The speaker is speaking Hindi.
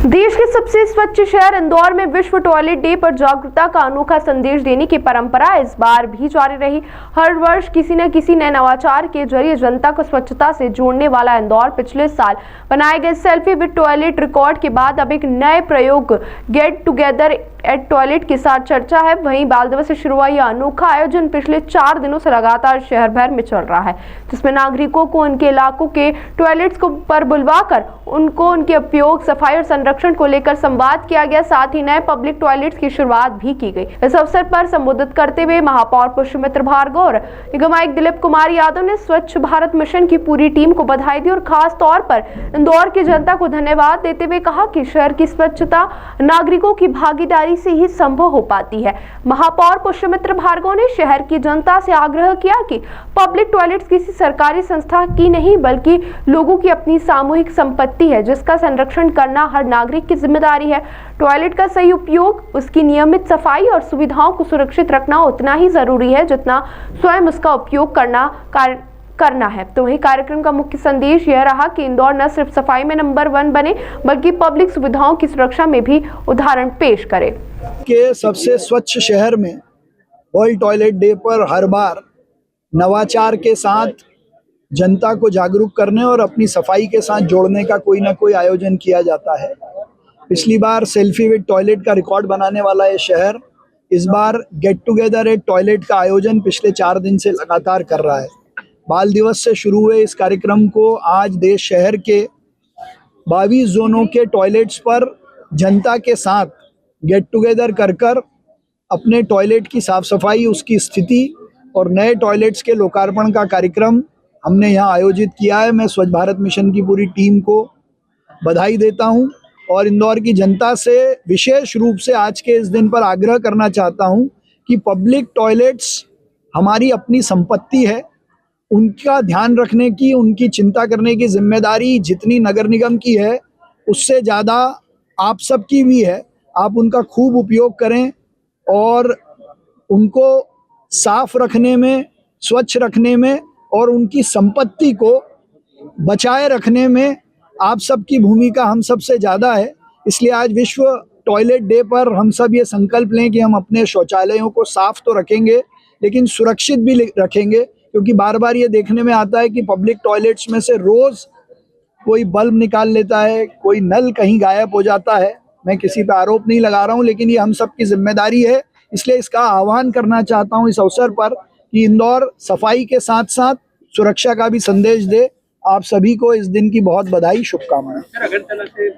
देश के सबसे स्वच्छ शहर इंदौर में विश्व टॉयलेट डे पर जागरूकता का अनोखा संदेश देने की परंपरा इस बार भी जारी रही। हर वर्ष किसी न किसी नए नवाचार के जरिए जनता को स्वच्छता से जोड़ने वाला इंदौर पिछले साल बनाए गए सेल्फी विद टॉयलेट रिकॉर्ड के बाद अब एक नए प्रयोग गेट टुगेदर एट टॉयलेट के साथ चर्चा है। वहीं बाल दिवस से शुरू हुआ यह अनोखा आयोजन पिछले 4 दिनों से लगातार शहर भर में चल रहा है, जिसमें नागरिकों को उनके इलाकों के टॉयलेट्स को पर बुलवाकर उनको उनके उपयोग, सफाई और संरक्षण को लेकर संवाद किया गया। साथ ही नए पब्लिक टॉयलेट्स की शुरुआत भी की गई। इस अवसर पर संबोधित करते हुए महापौर पुष्यमित्र भार्गव और निगम आयुक्त दिलीप कुमार यादव ने स्वच्छ भारत मिशन की पूरी टीम को बधाई दी और खास तौर पर इंदौर की जनता को धन्यवाद देते हुए कहा कि शहर की स्वच्छता नागरिकों की भागीदारी से ही संभव हो पाती है। महापौर पुष्यमित्र भार्गव ने शहर की जनता से आग्रह किया कि पब्लिक टॉयलेट्स किसी सरकारी संस्था की नहीं बल्कि लोगों की अपनी सामूहिक संपत्ति है, जिसका संरक्षण करना हर नागरिक की जिम्मेदारी है। टॉयलेट का सही उपयोग, उसकी नियमित सफाई और सुविधाओं को सुरक्षित रखना उतना ही जरूरी है जितना स्वयं उसका उपयोग करना है। तो वही कार्यक्रम का मुख्य संदेश यह रहा कि इंदौर न सिर्फ सफाई में नंबर 1 बने बल्कि पब्लिक सुविधाओं की सुरक्षा में भी उदाहरण पेश करे। के सबसे स्वच्छ शहर में वर्ल्ड टॉयलेट डे पर हर बार नवाचार के साथ जनता को जागरूक करने और अपनी सफाई के साथ जोड़ने का कोई ना कोई आयोजन किया जाता है। पिछली बार सेल्फी विद टॉयलेट का रिकॉर्ड बनाने वाला ये शहर इस बार गेट टुगेदर एट टॉयलेट का आयोजन पिछले 4 दिन से लगातार कर रहा है। बाल दिवस से शुरू हुए इस कार्यक्रम को आज देश शहर के 22 जोनों के टॉयलेट्स पर जनता के साथ गेट टुगेदर कर अपने टॉयलेट की साफ सफाई, उसकी स्थिति और नए टॉयलेट्स के लोकार्पण का कार्यक्रम हमने यहाँ आयोजित किया है। मैं स्वच्छ भारत मिशन की पूरी टीम को बधाई देता हूँ और इंदौर की जनता से विशेष रूप से आज के इस दिन पर आग्रह करना चाहता हूँ कि पब्लिक टॉयलेट्स हमारी अपनी संपत्ति है। उनका ध्यान रखने की, उनकी चिंता करने की जिम्मेदारी जितनी नगर निगम की है उससे ज़्यादा आप सबकी भी है। आप उनका खूब उपयोग करें और उनको साफ रखने में, स्वच्छ रखने में और उनकी संपत्ति को बचाए रखने में आप सबकी भूमिका हम सबसे ज़्यादा है। इसलिए आज विश्व टॉयलेट डे पर हम सब ये संकल्प लें कि हम अपने शौचालयों को साफ तो रखेंगे लेकिन सुरक्षित भी रखेंगे, क्योंकि बार बार ये देखने में आता है कि पब्लिक टॉयलेट्स में से रोज़ कोई बल्ब निकाल लेता है, कोई नल कहीं गायब हो जाता है। मैं किसी पे आरोप नहीं लगा रहा हूँ, लेकिन ये हम सब की जिम्मेदारी है। इसलिए इसका आह्वान करना चाहता हूँ इस अवसर पर कि इंदौर सफाई के साथ साथ सुरक्षा का भी संदेश दे। आप सभी को इस दिन की बहुत बधाई, शुभकामनाएं।